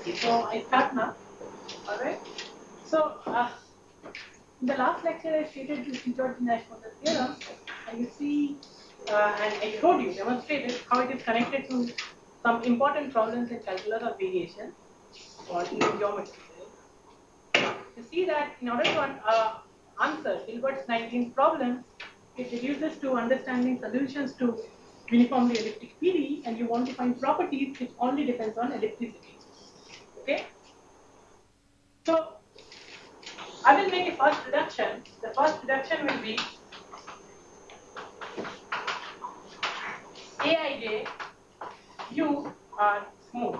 see. So I start now. All right. So in the last lecture, I stated this Nash-Moser theorem, and you see, and I showed you, demonstrated how it is connected to some important problems in calculus of variation or even geometry. Right? You see that in order to answer Hilbert's 19th problems, it reduces to understanding solutions to uniformly elliptic PD, and you want to find properties which only depends on ellipticity. Okay. So I will make a first reduction. The first reduction will be Aij U are smooth.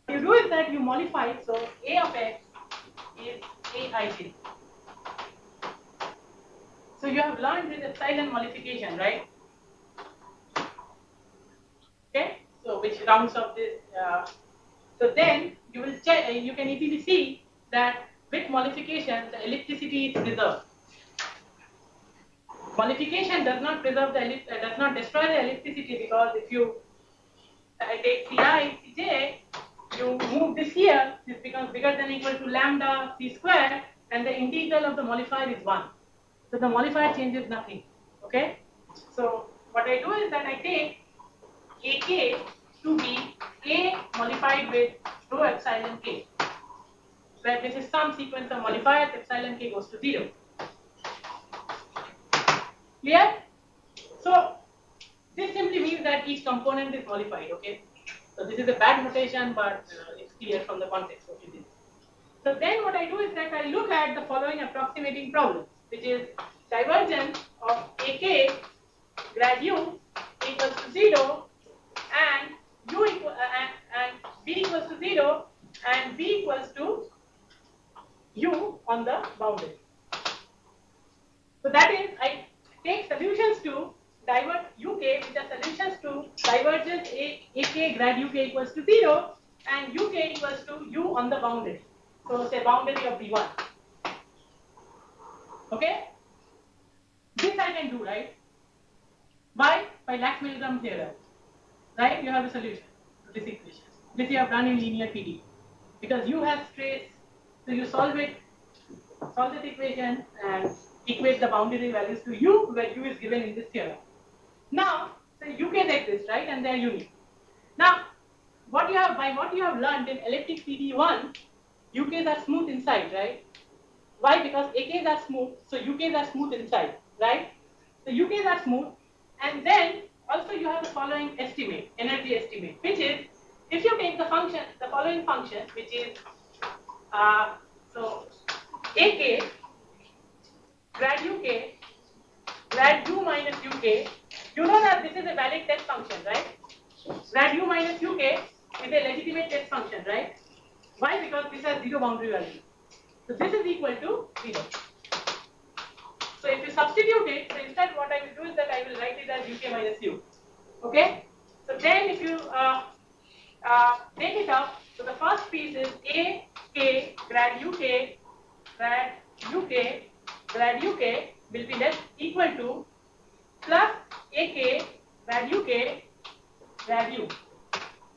What you do is that you modify it, so A of x is Aij. So you have learned this epsilon modification, right? Okay, so which rounds up this. So then you will check. You can easily see that with modification the ellipticity is preserved. Modification does not preserve the does not destroy the ellipticity, because if you take Ci, Cj, you move this here, this becomes bigger than or equal to lambda c square, and the integral of the modifier is 1. So the modifier changes nothing. Okay. So what I do is that I take Ak to be A modified with rho epsilon k, where this is some sequence of modifiers, epsilon k goes to 0. Clear? So this simply means that each component is modified. Okay. So this is a bad notation, but it's clear from the context what it is. So then what I do is that I look at the following approximating problems, which is divergence of Ak grad u equals to 0 and u and b equals to 0 and b equals to u on the boundary. So that is, I take solutions to divert uk, which are solutions to divergence Ak grad uk equals to 0 and uk equals to u on the boundary. So say boundary of B1. Okay? This I can do, right? Why? By Lax-Milgram theorem. Right? You have a solution to this equation. This you have done in linear PD. Because u has trace, so you solve this equation and equate the boundary values to u, where u is given in this theorem. Now, so uk exists, right? And they are unique. Now, what you have learned in elliptic PD1, UKs are smooth inside, right? Why? Because AKs are smooth, so UKs are smooth inside, right? So UKs are smooth, and then also you have the following estimate, energy estimate, which is if you take the following function, which is so AK grad UK grad U minus UK. You know that this is a valid test function, right? Grad U minus UK is a legitimate test function, right? Why? Because this has 0 boundary value. So this is equal to 0. So if you substitute it, so instead what I will do is that I will write it as UK minus U. Okay? So then if you take it up, so the first piece is AK grad UK grad UK grad UK will be less equal to plus AK grad UK grad U.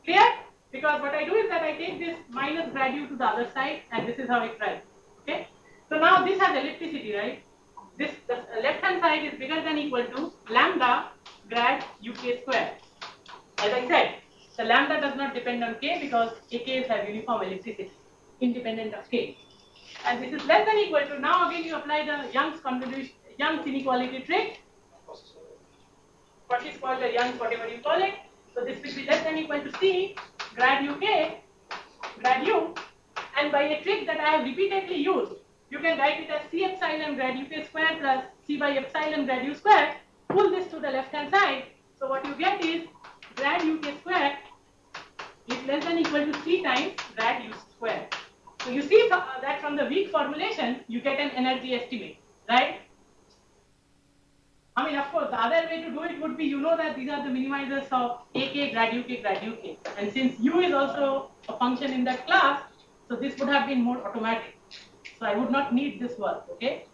Clear? Because what I do is that I take this minus grad U to the other side, and this is how I write. Okay? So now this has ellipticity, right? The left hand side is bigger than or equal to lambda grad UK square. As I said, the lambda does not depend on k because AKs have uniform ellipticity, independent of k. And this is less than or equal to, now again you apply the Young's inequality trick. What is called the Young's, whatever you call it. So this will be less than or equal to C grad UK grad U, and by a trick that I have repeatedly used, you can write it as C epsilon grad UK square plus C by epsilon grad U square. Pull this to the left hand side. So what you get is grad UK square is less than or equal to 3 times grad U square. So you see that from the weak formulation you get an energy estimate, right? I mean, of course, the other way to do it would be, you know that these are the minimizers of AK, grad UK, grad UK. And since U is also a function in that class, so this would have been more automatic. So I would not need this work, okay?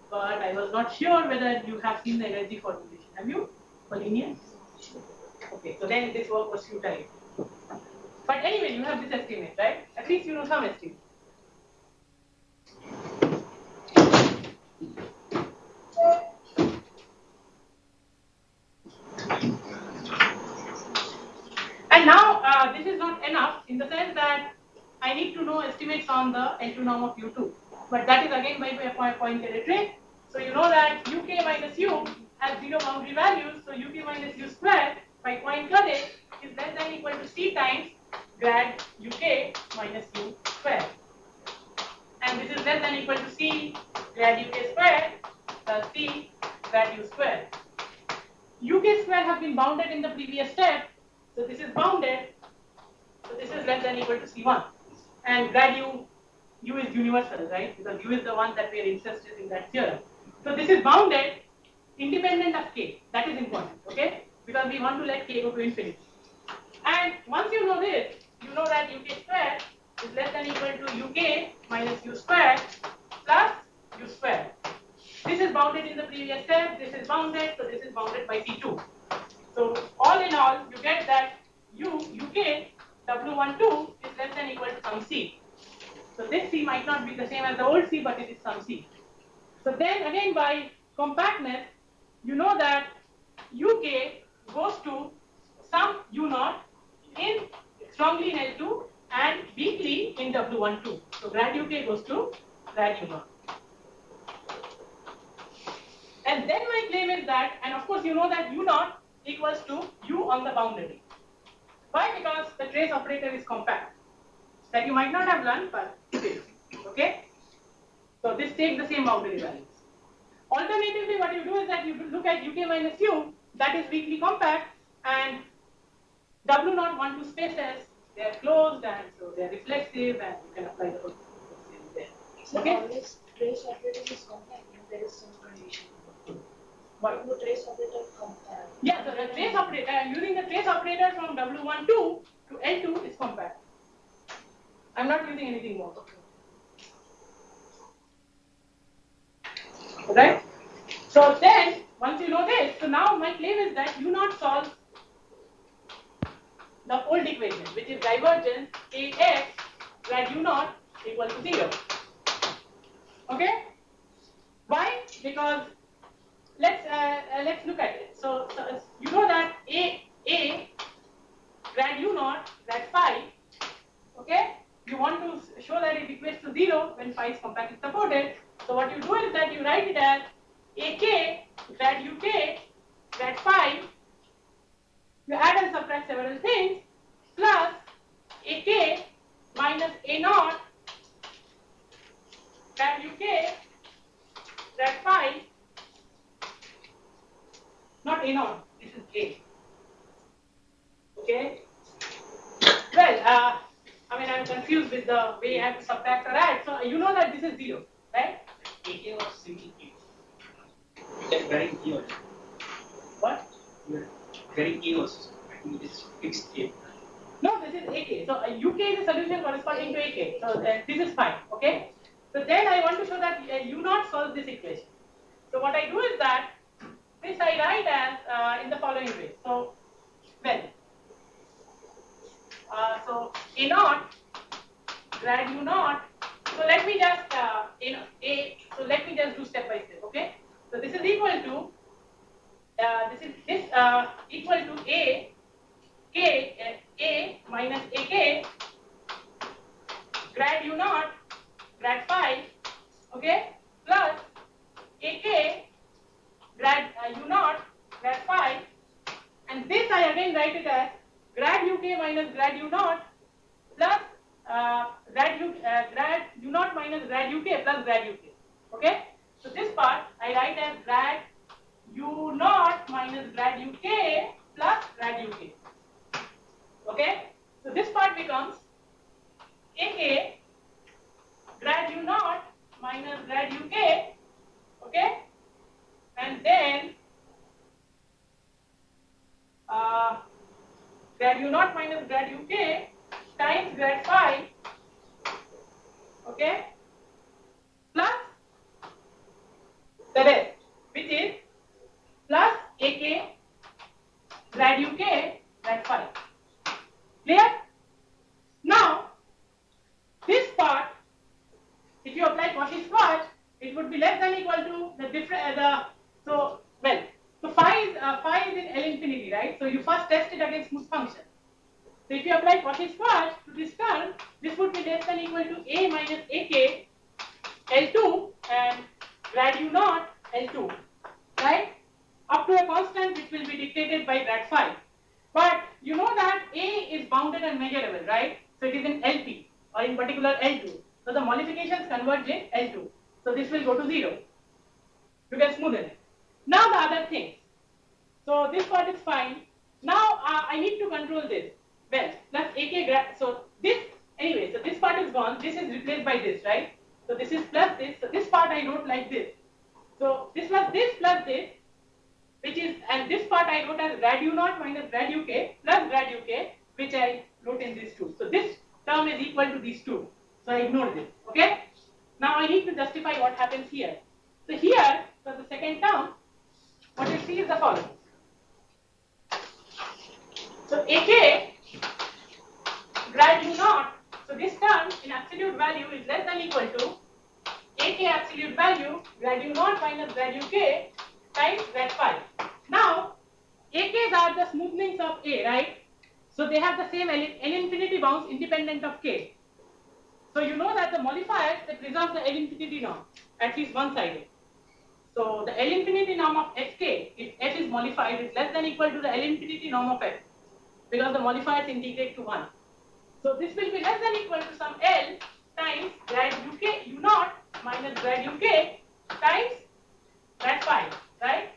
But I was not sure whether you have seen the energy formulation. Have you? For linear? Okay, so then this work was futile. But anyway, you have this estimate, right? At least you know some estimate. And now this is not enough in the sense that I need to know estimates on the L2 norm of U2. But that is again by Poincare trick. So you know that UK minus U has 0 boundary values. So UK minus U square by Poincare is less than or equal to C times grad UK minus U square. And this is less than or equal to C grad UK square plus C grad U square. UK square have been bounded in the previous step. So this is bounded. So this is less than or equal to C1. And grad U is universal, right? Because U is the one that we are interested in that theorem. So this is bounded independent of K. That is important, okay? Because we want to let K go to infinity. And once you know this, you know that UK square is less than or equal to UK minus U square plus U square. This is bounded in the previous step. This is bounded. So this is bounded by C2. So all in all, you get that UK W12 is less than or equal to some C. So this C might not be the same as the old C, but it is some C. So then again by compactness, you know that UK goes to some U0 in strongly in L2 and weakly in W12. So grad UK goes to grad U0. And then my claim is that, and of course you know that U0 equals to U on the boundary. Why? Because the trace operator is compact. That you might not have learned, but it is. Okay? So this takes the same boundary values. Alternatively, what you do is that you look at UK minus U, that is weakly compact, and W0, 1, 2 spaces, they are closed and so they are reflexive, and you can apply the whole thing there. So okay? always trace operator is compact, there is some condition. What? The trace operator compact. Yeah, so the trace operator, using the trace operator from W12 to L2 is compact. I'm not using anything more. Right? So then, once you know this, so now my claim is that U0 solves the old equation, which is divergence AX grad U0 equal to 0. Okay? Why? Because let's look at it. So you know that A grad U0 grad phi. Okay? You want to show that it equates to 0 when phi is compactly supported. So what you do is that you write it as AK grad UK grad phi. You add and subtract several things plus AK minus A0 grad UK grad phi. Not A0, this is A. Okay? Well, I mean, I'm confused with the way I have to subtract or add. So you know that this is 0, right? AK was simply A. That very A also. What? Very A also. I think it is fixed A. No, this is AK. So UK is a solution corresponding to AK. So this is fine. Okay? So then I want to show that U0 solves this equation. So what I do is that this I write as in the following way. So, well, so A0 grad U0. So let me just so let me just do step by step. Okay. So this is equal to equal to A minus AK grad U0 grad phi. Okay. Plus AK grad U0 grad phi, and this I again write it as grad UK minus grad U0 plus grad U0 minus grad UK plus grad UK. Okay? So this part I write as grad U0 minus grad UK plus grad UK. Okay? So this part becomes AK grad U0 minus grad UK. Okay? And then naught minus grad uk times grad phi, okay, plus the rest, which is plus ak grad uk grad phi. Clear? Now, this part, if you apply Cauchy squash, it would be less than equal to the different so phi is in L infinity, right? So you first test it against smooth function. So if you apply Cauchy squash to this term, this would be less than equal to a minus ak L2 and grad u naught L2, right? Up to a constant which will be dictated by grad phi. But you know that a is bounded and measurable, right? So it is in LP or in particular L2. So the modifications converge in L2. So this will go to 0. You can smoothen it. Now the other things. So this part is fine. Now I need to control this. Well, plus AK grad. So this, anyway, so this part is gone. This is replaced by this, right? So this is plus this. So this part I wrote like this. So this plus this, which is, and this part I wrote as grad u naught minus grad uk plus grad uk, which I wrote in these two. So this term is equal to these two. So I ignore this. Okay? Now I need to justify what happens here. So here, for the second term, what you see is the following. So AK grad u naught, so this term in absolute value is less than equal to AK absolute value grad u naught minus grad uk times grad phi. Now, AKs are the smoothenings of A, right? So they have the same L infinity bounds independent of K. So you know that the modifiers, they preserve the L infinity norm, at least one sided. So the L infinity norm of Fk, if F is modified, is less than equal to the L infinity norm of F, because the modifiers integrate to 1. So this will be less than equal to some L times grad uk u naught minus grad uk times grad phi, right?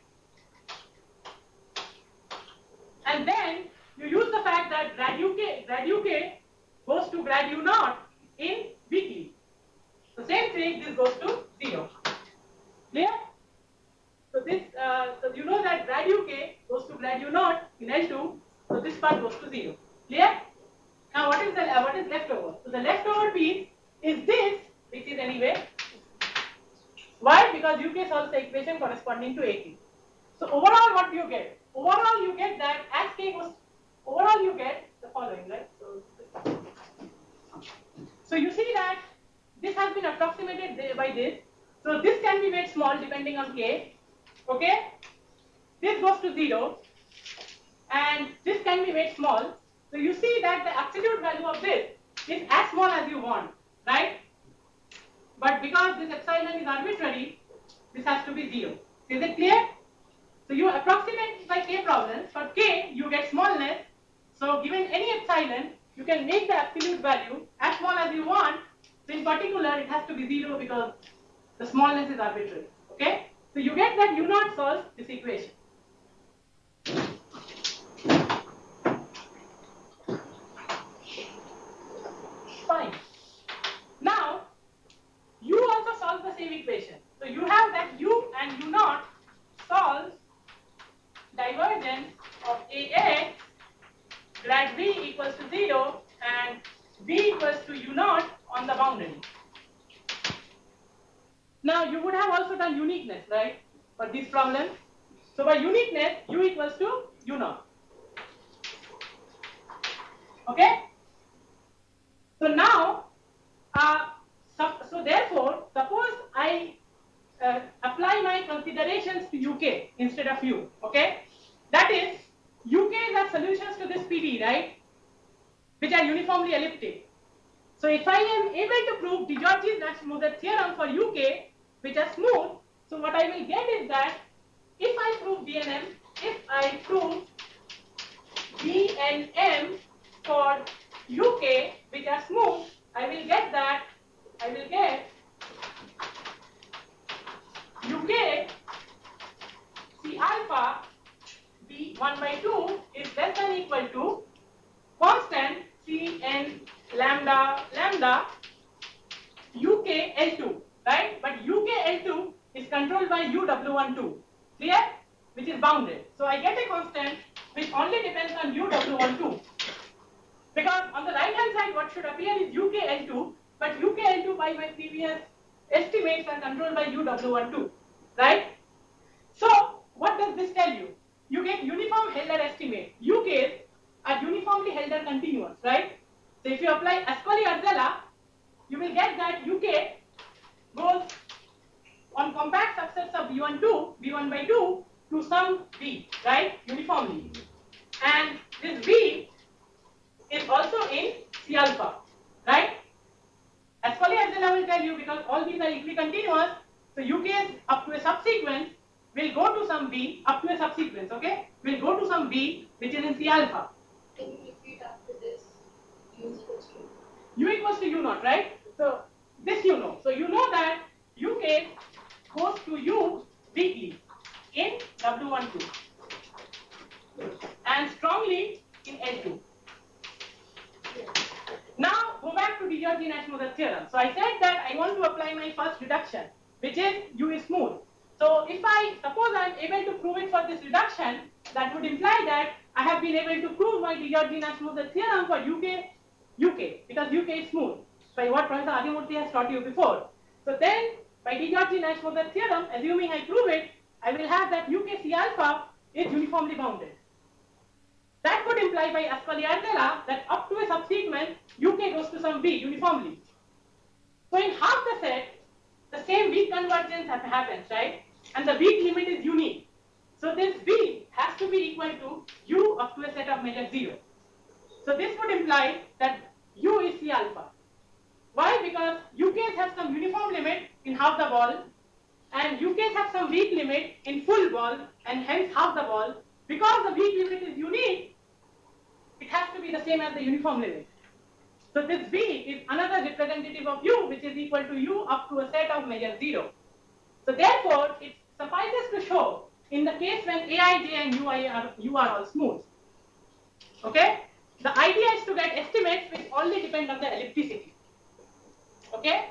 And then you use the fact that grad uk goes to grad u naught in weakly. The same thing, this goes to 0. Clear? So this, so you know that grad uk goes to grad u naught in L2. So this part goes to 0. Clear? Now what is left over? So the leftover piece is this, which is anyway. Why? Because uk solves the equation corresponding to AK. So overall, what do you get? Overall, you get that as k goes. Overall, you get the following, right? So you see that this has been approximated by this. So this can be made small depending on k. Okay? This goes to 0, and this can be made small. So you see that the absolute value of this is as small as you want, right? But because this epsilon is arbitrary, this has to be 0. Is it clear? So you approximate by k problems. For k, you get smallness. So given any epsilon, you can make the absolute value as small as you want. So in particular, it has to be 0 because the smallness is arbitrary. Okay? So you get that u naught solves this equation. Fine. Now, u also solves the same equation. So you have that u and u naught solves divergence of AX grad V equals to 0 and V equals to u naught on the boundary. Now you would have also done uniqueness, right, for this problem. So by uniqueness, u equals to u naught. Okay? So now, so therefore, suppose I apply my considerations to UK instead of U. Okay? That is, UKs are solutions to this PD, right? Which are uniformly elliptic. So if I am able to prove de Giorgi's-Smoother theorem for UK, which are smooth, so what I will get is that if I prove DNM, if I prove DNM for UK, which are smooth, I will get that, I will get UK C alpha B1 by 2 is less than equal to constant Cn lambda lambda UK L2, right? But UK L2 is controlled by UW12, clear? Which is bounded. So I get a constant which only depends on UW12. what should appear is UKL2, but UKL2 by my previous estimates are controlled by UW12, right? So what does this tell you? You get uniform Helder estimate. UKs are uniformly Helder continuous, right? So if you apply Ascoli-Arzela, you will get that UK goes on compact subsets of V1 by 2 to some V, right? Uniformly. And this V is also in C alpha, right? Ascoli-Arzela will tell you because all these are equicontinuous, so UKs up to a subsequence will go to some V up to a subsequence, okay? Will go to some V which is in C alpha. Can you repeat after this? U equals to? U equals to U naught, right? So this you know. So you know that UK goes to U weakly in W12 and strongly in L2. Now go back to Banerjee-Nash-Moser theorem. So I said that I want to apply my first reduction, which is U is smooth. So if I suppose I am able to prove it for this reduction, that would imply that I have been able to prove my Banerjee-Nash-Moser theorem for UK because UK is smooth by what Professor Adimurthy has taught you before. So then by Banerjee-Nash-Moser theorem, assuming I prove it, I will have that UK C alpha is uniformly bounded. That would imply by Ascoli-Arzela that up to a subsequence UK goes to some V uniformly. So in half the set, the same weak convergence happens, right? And the weak limit is unique. So this V has to be equal to U up to a set of measure 0. So this would imply that U is C alpha. Why? Because UKs have some uniform limit in half the ball and UKs have some weak limit in full ball and hence half the ball. Because the weak limit is unique, it has to be the same as the uniform limit. So this V is another representative of U which is equal to U up to a set of measure 0. So therefore, it suffices to show in the case when Aij and U are all smooth. Okay? The idea is to get estimates which only depend on the ellipticity. Okay?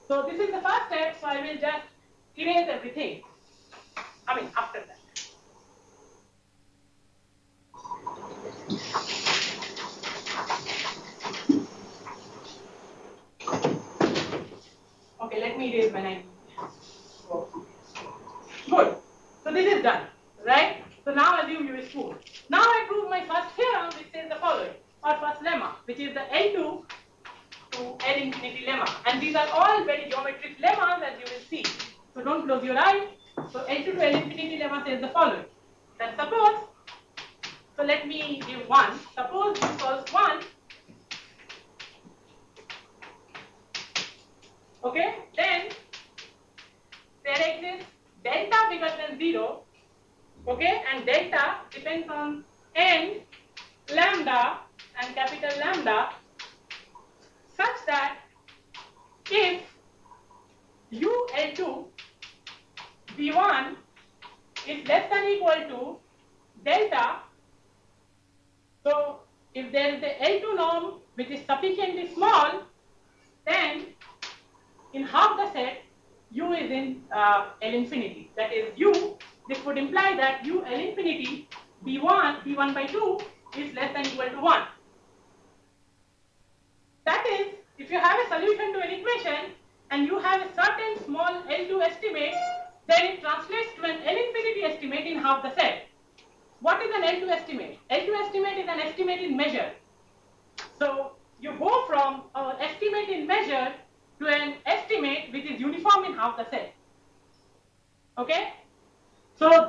So this is the first step, so I will just erase everything. I mean, after that. Okay, let me erase when I go. Good. So this is done, right? So now assume U is smooth. Now I prove my first theorem which says the following, or first lemma, which is the L2 to L infinity lemma. And these are all very geometric lemmas as you will see. So don't close your eyes. So L2 to L infinity lemma says the following. Then suppose, so let me give 1. Suppose U equals 1. Okay, then there exists delta bigger than 0, okay, and delta depends on n, lambda and capital lambda such that if UL2 V1 is less than equal to delta, so if there is a L2 norm which is sufficiently small, then in half the set, U is in L infinity. That is U, this would imply that U L infinity V1 by 2 is less than equal to 1. That is, if you have a solution to an equation and you have a certain small L2 estimate, then it translates to an L infinity estimate in half the set. What is an L2 estimate? L2 estimate is an estimate in measure. So you go from an estimate in measure to an estimate which is uniform in half the set. Okay? So now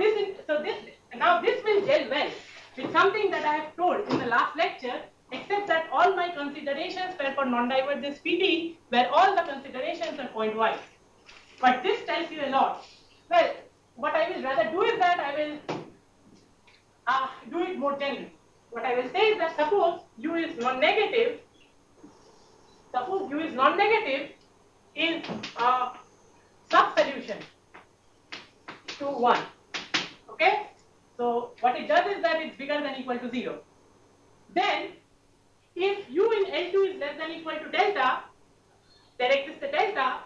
this will gel well with something that I have told in the last lecture, except that all my considerations were for non-divergence PT, where all the considerations are point-wise. But this tells you a lot. Well, what I will rather do is that I will do it more generally. What I will say is that suppose U is non-negative, is a sub-solution to 1. Okay? So what it does is that it's bigger than equal to 0. Then, if U in L2 is less than equal to delta, there exists a delta,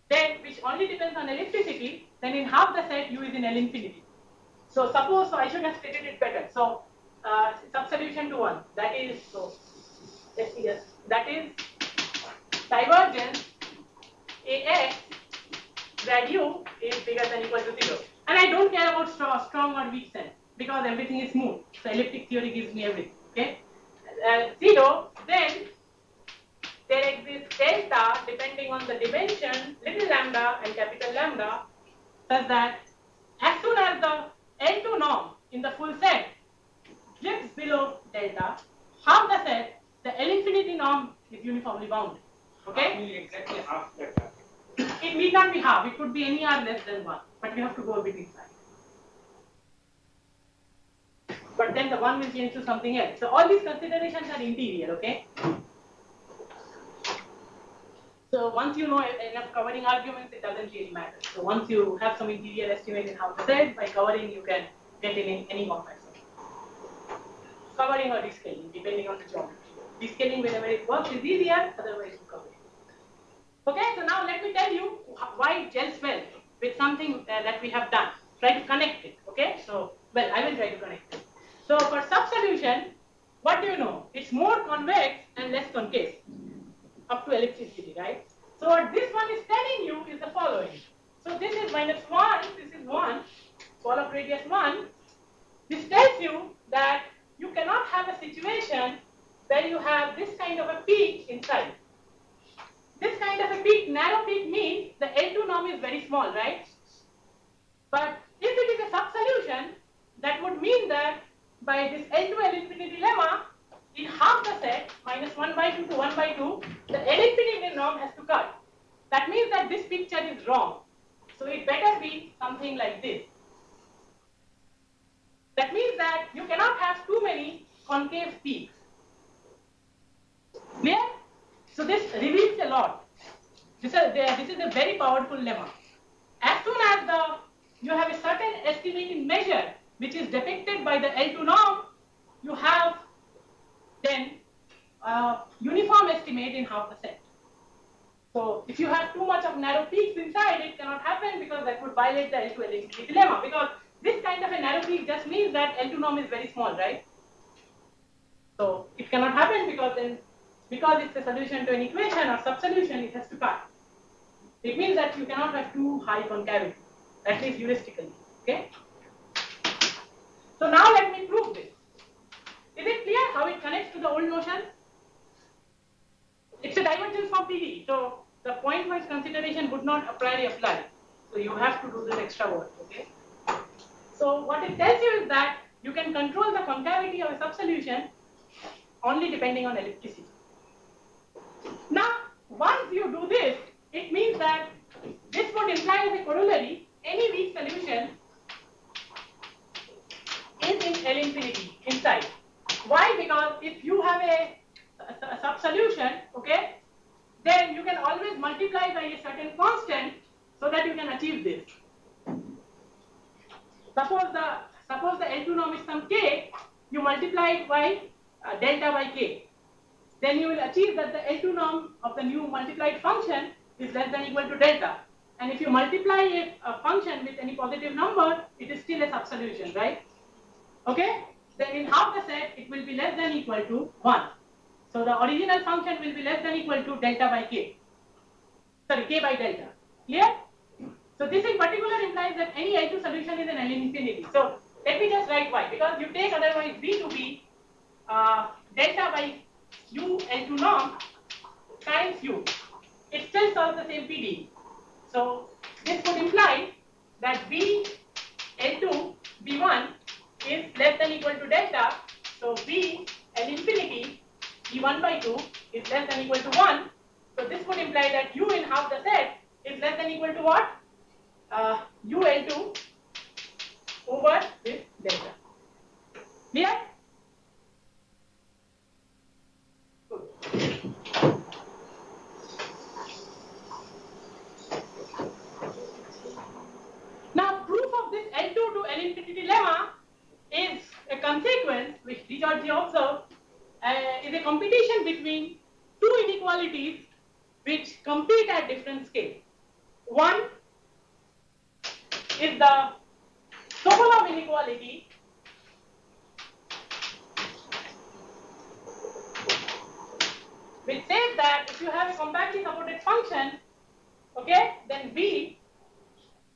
then which only depends on ellipticity, then in half the set U is in L infinity. So suppose, so I should have stated it better. So subsolution to to 1. That is, so let me just, that is divergence AX grad U is bigger than equal to 0. And I don't care about strong or weak sense because everything is smooth. So elliptic theory gives me everything. Okay, 0. Then there exists delta depending on the dimension little lambda and capital lambda, such that as soon as the L2 norm in the full set dips below delta, half the set, the L infinity norm is uniformly bounded. Okay? Exactly half that. It need not be half, it could be any r less than 1, but you have to go a bit inside. But then the 1 will change to something else. So all these considerations are interior, okay? So once you know enough covering arguments, it doesn't really matter. So once you have some interior estimate in how to set, by covering you can get in any complex. Covering or descaling, depending on the geometry. Descaling whenever it works is easier, otherwise you cover it. Okay, so now let me tell you why it gels well with something that we have done. Try to connect it, okay? So, well, I will try to connect it. So for subsolution, what do you know? It's more convex and less concave, up to ellipticity, right? So what this one is telling you is the following. So this is -1, this is 1, ball of radius 1. This tells you that you cannot have a situation where you have this kind of a peak inside. This kind of a peak, narrow peak, means the L2 norm is very small, right? But if it is a subsolution, that would mean that by this L2 L infinity lemma, in half the set, -1/2 to 1/2, the L infinity norm has to cut. That means that this picture is wrong. So it better be something like this. That means that you cannot have too many concave peaks. Clear? So this reveals a lot. This is a very powerful lemma. As soon as you have a certain estimating measure which is depicted by the L2 norm, you have then uniform estimate in half the set. So if you have too much of narrow peaks inside, it cannot happen because that would violate the L2 L infinity lemma. Because this kind of a narrow peak just means that L2 norm is very small, right? So it cannot happen because it's a solution to an equation or subsolution, it has to cut. It means that you cannot have too high concavity, at least heuristically. Okay? So now let me prove this. Is it clear how it connects to the old notion? It's a divergence from PD, so the point-wise consideration would not apply. So you have to do this extra work. Okay? So what it tells you is that you can control the concavity of a subsolution only depending on ellipticity. Now, once you do this, it means that this would imply as a corollary any weak solution is in L infinity inside. Why? Because if you have a subsolution, okay, then you can always multiply by a certain constant so that you can achieve this. Suppose the L2 norm is some k, you multiply it by delta by k. Then you will achieve that the L2 norm of the new multiplied function is less than or equal to delta. And if you multiply a function with any positive number, it is still a subsolution, right? Okay? Then in half the set, it will be less than or equal to 1. So the original function will be less than or equal to delta by k. Sorry, k by delta. Clear? So this in particular implies that any L2 solution is an L infinity. So let me just write why. Because you take otherwise B to be delta by U L2 norm times U. It still solves the same PD. So this would imply that B L2 B1 is less than or equal to delta. So B L infinity E1/2 is less than or equal to 1. So this would imply that U in half the set is less than or equal to what? UL2 over this delta. Clear? Good. Now, proof of this L2 to L infinity lemma is a consequence which Banerjee observed is a competition between two inequalities which compete at different scales. One is the Sokolov inequality, which says that if you have a compactly supported function, okay, then b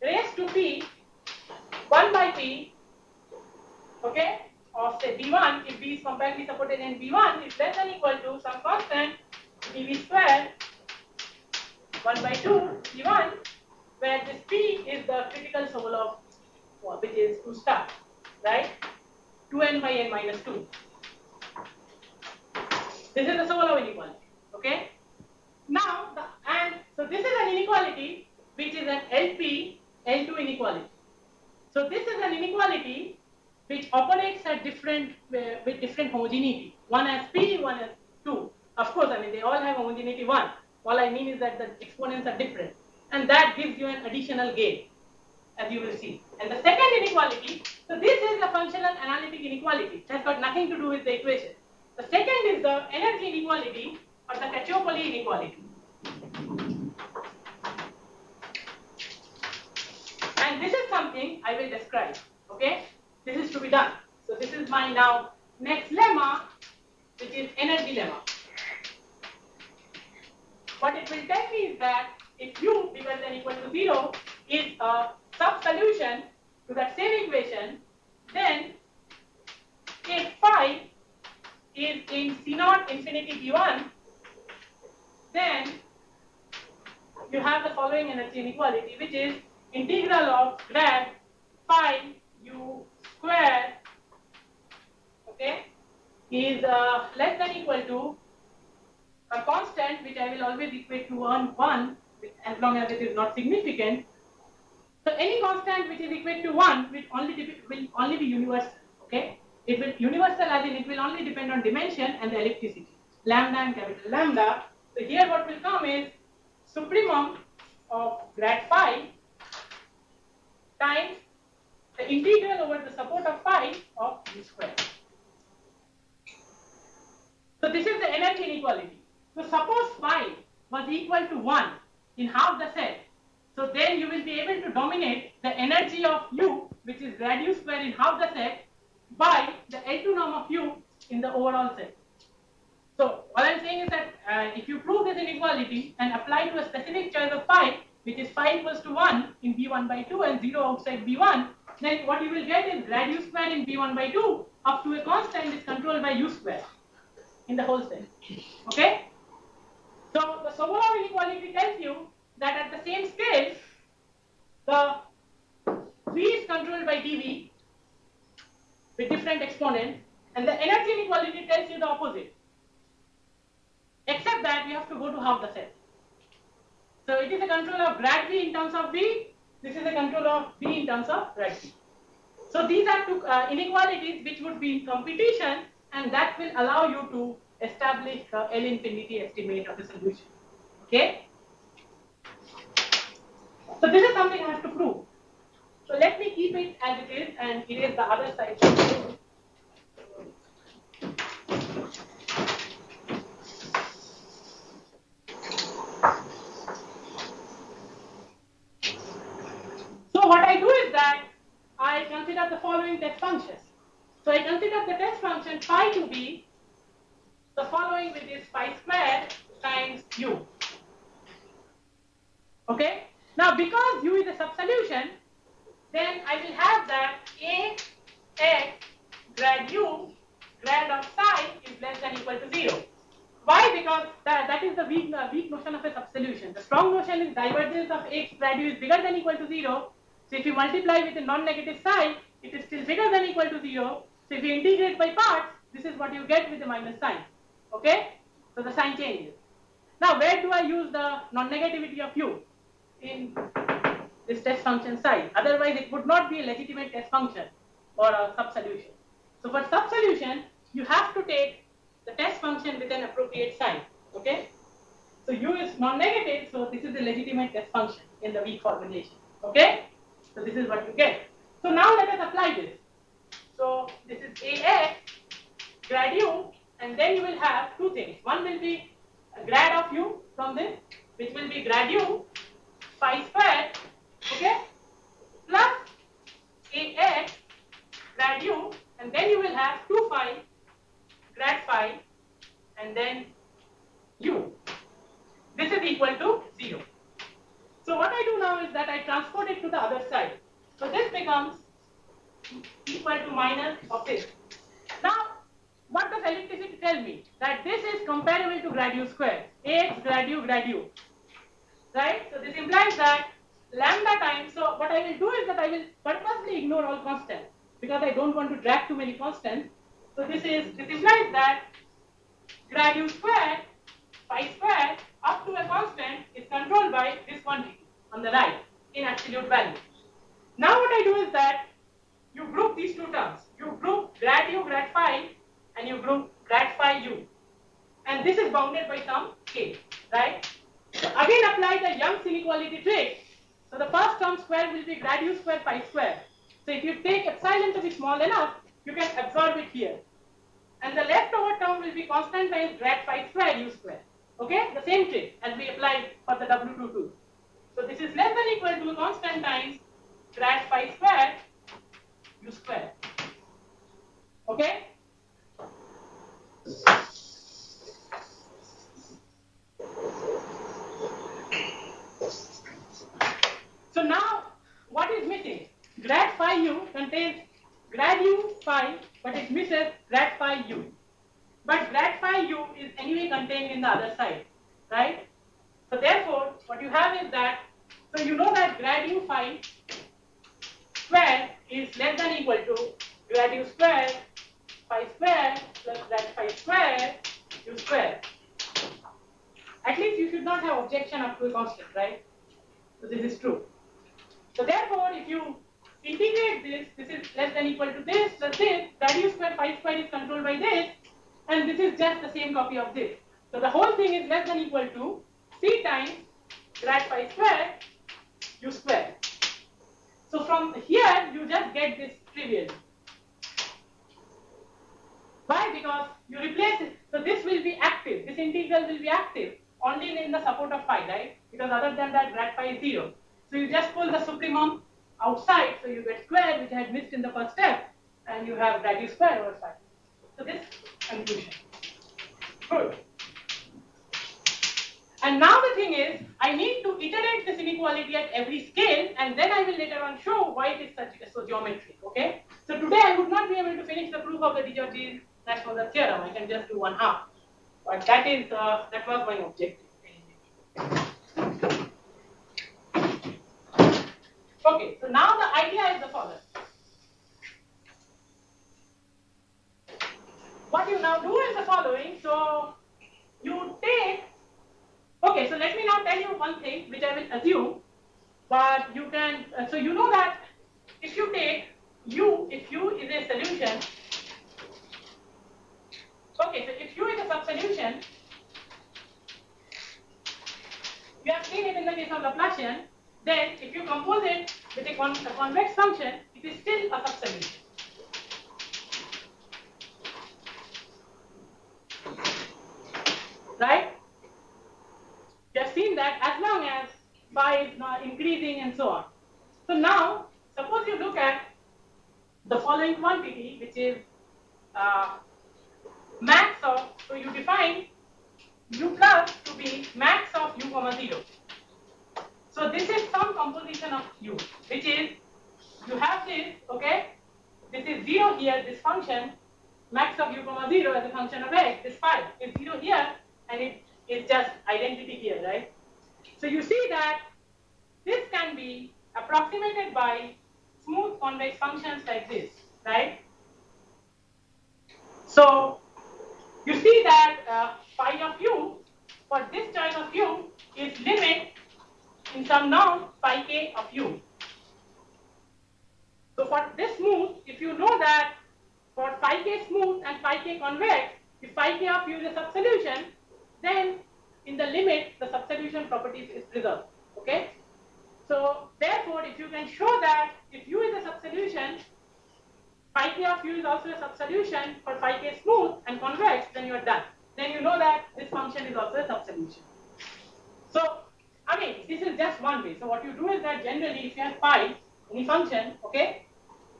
raised to p 1 by p, okay, of say b1, if b is compactly supported and b1 is less than equal to some constant dv square 1 by 2 b1, where this p is the critical Sokolov, which is 2 star, right? 2n by n minus 2. This is the Sokolov inequality, okay? Now, so this is an inequality which is an LP L2 inequality. So this is an inequality which operates at different with different homogeneity. One has P, one has 2. Of course, I mean they all have homogeneity 1. All I mean is that the exponents are different, and that gives you an additional gain, as you will see. And the second inequality, so this is a functional analytic inequality. It has got nothing to do with the equation. The second is the energy inequality or the Cacciopoli inequality. And this is something I will describe, okay? This is to be done. So this is my now next lemma, which is energy lemma. What it will tell me is that if u bigger than equal to 0 is a sub-solution to that same equation, then if phi is in C0 infinity B1, then you have the following energy inequality, which is integral of grad phi u square, okay, is less than equal to a constant which I will always equate to 1 as long as it is not significant. So any constant which is equal to 1 will only be universal, okay? It will universal as in it will only depend on dimension and the ellipticity, lambda and capital lambda. So here what will come is supremum of grad phi times the integral over the support of phi of u square. So this is the energy inequality. So suppose phi was equal to 1 in half the set. So then you will be able to dominate the energy of u, which is grad u square in half the set, by the L2 norm of u in the overall set. So what I am saying is that if you prove this inequality and apply to a specific choice of phi, which is phi equals to 1 in B1 by 2 and 0 outside B1, then what you will get is grad u square in B1 by 2 up to a constant is controlled by u square in the whole set. Okay? So the Sokolov inequality tells you that at the same scale, the V is controlled by dV with different exponents, and the energy inequality tells you the opposite. Except that we have to go to half the set. So it is a control of grad V in terms of V. This is a control of V in terms of grad V. So these are two inequalities which would be in competition, and that will allow you to establish the L infinity estimate of the solution. Okay? So this is something I have to prove. So let me keep it as it is and erase the other side. So what I do is that I consider the following test functions. So I consider the test function phi to be the following, which is phi square times u. Okay? Now because u is a subsolution, then I will have that a x grad u grad of psi is less than equal to 0. Why? Because that is the weak notion of a subsolution. The strong notion is divergence of x grad u is bigger than equal to 0. So if you multiply with a non-negative sign, it is still bigger than equal to 0. So if you integrate by parts, this is what you get with the minus sign. Okay? So the sign changes. Now where do I use the non-negativity of u? In this test function psi. Otherwise it would not be a legitimate test function or a subsolution. So for subsolution, you have to take the test function with an appropriate sign. Okay? So u is non-negative, so this is a legitimate test function in the weak formulation. Okay? So this is what you get. So now let us apply this. So this is ax grad u, and then you will have two things. One will be a grad of u from this, which will be grad u phi square, okay, plus ax grad u, and then you will have 2 phi grad phi, and then transport it to the other side. So this becomes equal to minus of this. Now, what does ellipticity tell me? That this is comparable to grad u square. Ax grad u, right? So this implies that lambda times, so what I will do is that I will purposely ignore all constants because I don't want to drag too many constants. So this implies that grad u square, phi square up to a constant is controlled by this quantity on the right in absolute value. Now what I do is that you group these two terms. You group grad u, grad phi, and you group grad phi u. And this is bounded by some k, right? So again apply the Young's inequality trick. So the first term square will be grad u square phi square. So if you take epsilon to be small enough, you can absorb it here. And the leftover term will be constant times grad phi square u square. Okay, the same trick as we applied for the W22. So this is less than equal to constant times grad phi square u square. Okay? So now what is missing? Grad phi u contains grad u phi, but it misses grad phi u. But grad phi u is anyway contained in the other side, right? So therefore, what you have is that, so you know that grad u phi square is less than equal to grad u square phi square plus grad phi square u square. At least you should not have objection up to a constant, right? So this is true. So therefore, if you integrate this, this is less than equal to this plus this, grad u square phi square is controlled by this, and this is just the same copy of this. So the whole thing is less than equal to c times grad phi square u square. So from here, you just get this trivially. Why? Because you replace it. So this will be active. This integral will be active only in the support of phi, right? Because other than that, grad phi is 0. So you just pull the supremum outside, so you get square, which I had missed in the first step, and you have grad u square over phi. So this conclusion. Good. And now the thing is, I need to iterate this inequality at every scale, and then I will later on show why it is so geometric. Okay. So today I would not be able to finish the proof of the Digiotri-Nash-Moser theorem. I can just do one half, but that was my objective. Okay. So now the idea is the following. What you now do is the following. So you take. Okay, so let me now tell you one thing which I will assume, but you can, so you know that if you take u, if u is a solution, okay, so if u is a subsolution, you have seen it in the case of Laplacian, then if you compose it with a convex function, it is still a subsolution. Right? You have seen that as long as phi is not increasing and so on. So now, suppose you look at the following quantity, which is max of, so you define u plus to be max of u comma 0. So this is some composition of u, which is, you have this, okay, this is 0 here, this function, max of u comma 0 as a function of x, this phi is 0 here, and it is just identity here, right? So you see that this can be approximated by smooth convex functions like this, right? So you see that phi of u for this choice of u is limit in some norm phi k of u. So for this smooth, if you know that for phi k smooth and phi k convex, if phi k of u is a subsolution, then in the limit the subsolution properties is preserved. Okay. So therefore, if you can show that if u is a subsolution, phi k of u is also a subsolution for phi k smooth and convex, then you are done. Then you know that this function is also a subsolution. So I mean, this is just one way. So what you do is that generally, if you have phi, any function, okay,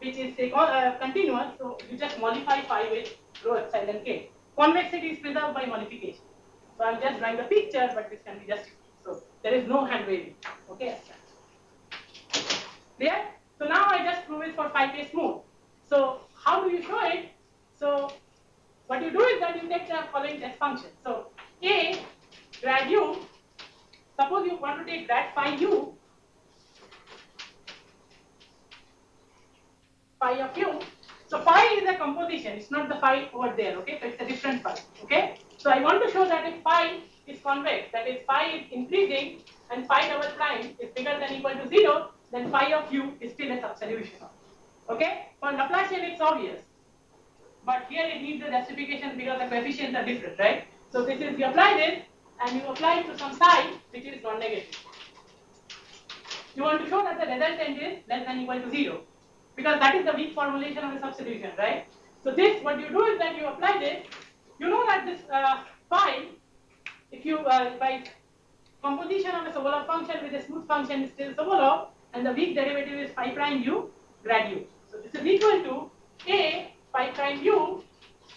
which is say continuous, so you just modify phi with rho epsilon k. Convexity is preserved by modification. So I'm just drawing the picture, but this can be justified. So there is no hand waving. Okay. Clear? So now I just prove it for phi k smooth. So how do you show it? So what you do is that you take the following test function. So A grad u, suppose you want to take grad phi u, phi of u. So phi is a composition, it's not the phi over there, okay? So it's a different phi, okay? So I want to show that if phi is convex, that is phi is increasing and phi double prime is bigger than equal to 0, then phi of u is still a subsolution. Okay? For Laplacian it's obvious. But here it needs the justification because the coefficients are different, right? So this is, you apply this and you apply it to some psi which is non-negative. You want to show that the resultant is less than equal to 0. Because that is the weak formulation of a substitution, right? So this, what you do is that you apply this. You know that this phi, if you by composition of a Sobolev function with a smooth function is still Sobolev, and the weak derivative is phi prime u grad u. So this is equal to a phi prime u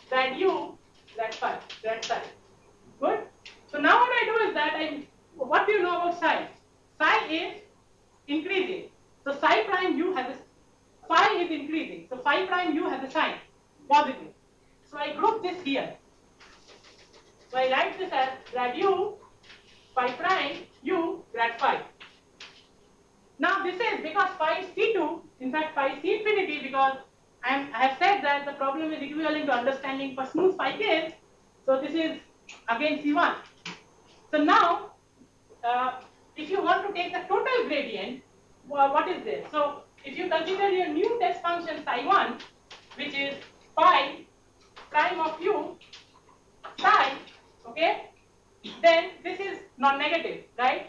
grad phi grad psi. Good. So now what I do is that what do you know about psi? Psi is increasing. So psi prime u has a phi is increasing. So phi prime u has a sign positive. So I group this here. So I write this as grad u phi prime u grad phi. Now this is because phi is C2, in fact phi is C infinity, because I have said that the problem is equivalent to understanding for smooth phi case. So this is again C1. So now if you want to take the total gradient, what is this? So if you consider your new test function psi1, which is phi prime of u psi, okay, then this is non-negative, right?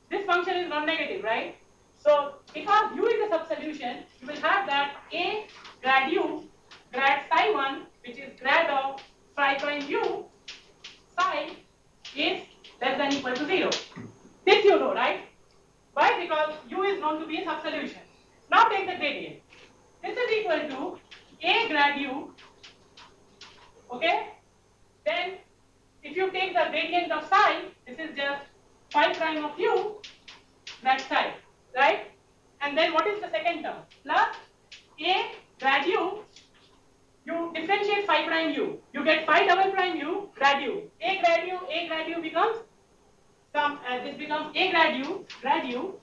This function is non-negative, right? So because u is a subsolution, you will have that a grad u grad psi1, which is grad of phi prime u psi, is less than equal to 0. This you know, right? Why? Because u is known to be a subsolution. Now take the gradient. This is equal to a grad u, okay? Then if you take the gradient of psi, this is just phi prime of u grad psi, right? And then what is the second term? Plus a grad u, you differentiate phi prime u, you get phi double prime u grad u. A grad u becomes this becomes a grad u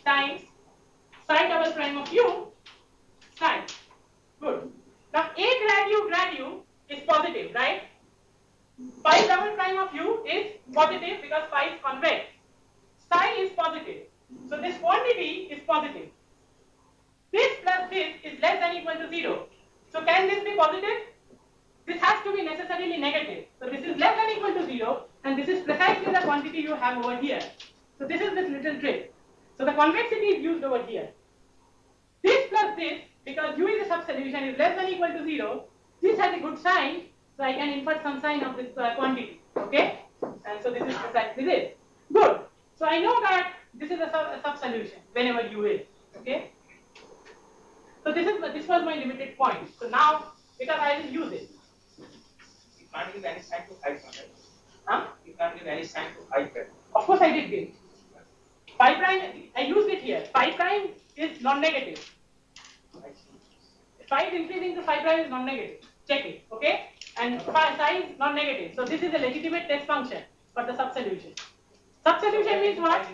times psi double prime of u psi. Good. Now a grad u is positive, right? Phi double prime of u is positive because phi is convex. Psi is positive. So this quantity is positive. This plus this is less than equal to 0. So can this be positive? This has to be necessarily negative. So this is less than equal to 0, and this is precisely the quantity you have over here. So this is this little trick. So the convexity is used over here. This plus this, because u is a subsolution, is less than equal to 0. This has a good sign, so I can invert some sign of this quantity. Okay? And so this is precisely this. Good. So I know that this is a subsolution whenever u is. Okay? So this was my limited point. So now, because I will use it. You can't give any sign to phi prime, right? Huh? You can't give any sign to phi prime. Of course I did give. Phi prime, I used it here. Phi prime is non-negative. Phi is increasing to phi prime is non-negative. Check it, okay? And psi is non-negative. So this is a legitimate test function for the subsolution. Subsolution means what?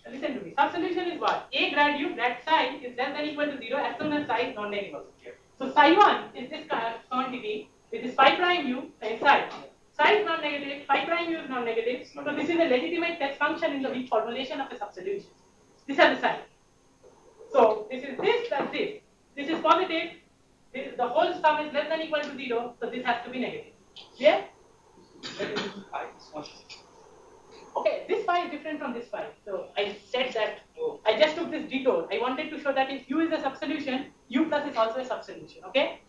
Listen to me. Subsolution is what? A grad u grad psi is less than equal to 0 as soon as psi is non-negative. So psi1 is this quantity with this phi prime u and psi. Psi is non-negative, phi prime u is non-negative. So this is a legitimate test function in the weak formulation of a subsolution. These are the signs. So this is this plus this. This is positive. The whole sum is less than equal to 0. So this has to be negative. Yeah? Okay, this phi is different from this phi. So I said that I just took this detour. I wanted to show that if u is a subsolution, u plus is also a subsolution. Okay?